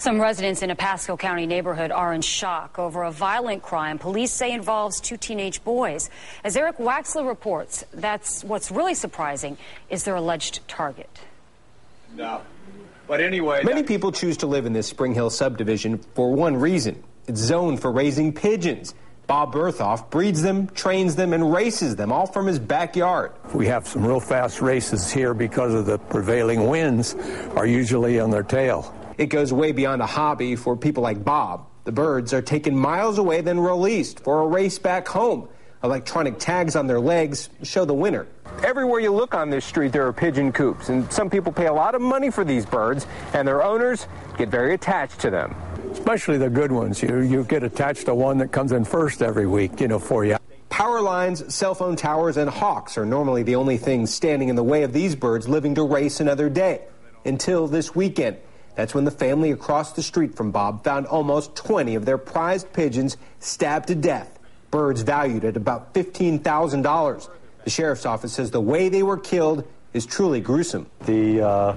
Some residents in a Pasco County neighborhood are in shock over a violent crime police say involves two teenage boys. As Eric Waxler reports, that's what's really surprising is their alleged target. No. But anyway, many people choose to live in this Spring Hill subdivision for one reason. It's zoned for raising pigeons. Bob Berthoff breeds them, trains them, and races them, all from his backyard. We have some real fast races here because of the prevailing winds are usually on their tail. It goes way beyond a hobby for people like Bob. The birds are taken miles away, then released for a race back home. Electronic tags on their legs show the winner. Everywhere you look on this street, there are pigeon coops, and some people pay a lot of money for these birds, and their owners get very attached to them. Especially the good ones. You get attached to one that comes in first every week, for you. Power lines, cell phone towers, and hawks are normally the only things standing in the way of these birds living to race another day. Until this weekend. That's when the family across the street from Bob found almost 20 of their prized pigeons stabbed to death. Birds valued at about $15,000. The sheriff's office says the way they were killed is truly gruesome. The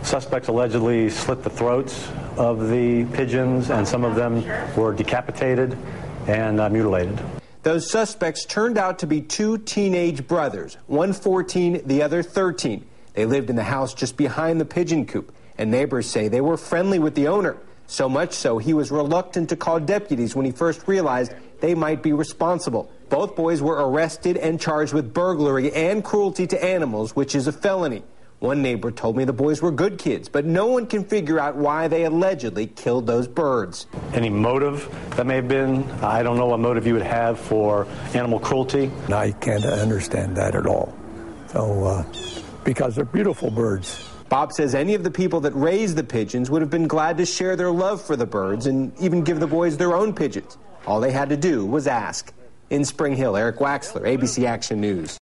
suspects allegedly slit the throats of the pigeons, and some of them were decapitated and mutilated. Those suspects turned out to be two teenage brothers, one 14, the other 13. They lived in the house just behind the pigeon coop, and neighbors say they were friendly with the owner. So much so, he was reluctant to call deputies when he first realized they might be responsible. Both boys were arrested and charged with burglary and cruelty to animals, which is a felony. One neighbor told me the boys were good kids, but no one can figure out why they allegedly killed those birds. Any motive that may have been? I don't know what motive you would have for animal cruelty. I can't understand that at all. So, because they're beautiful birds. Bob says any of the people that raised the pigeons would have been glad to share their love for the birds and even give the boys their own pigeons. All they had to do was ask. In Spring Hill, Eric Waxler, ABC Action News.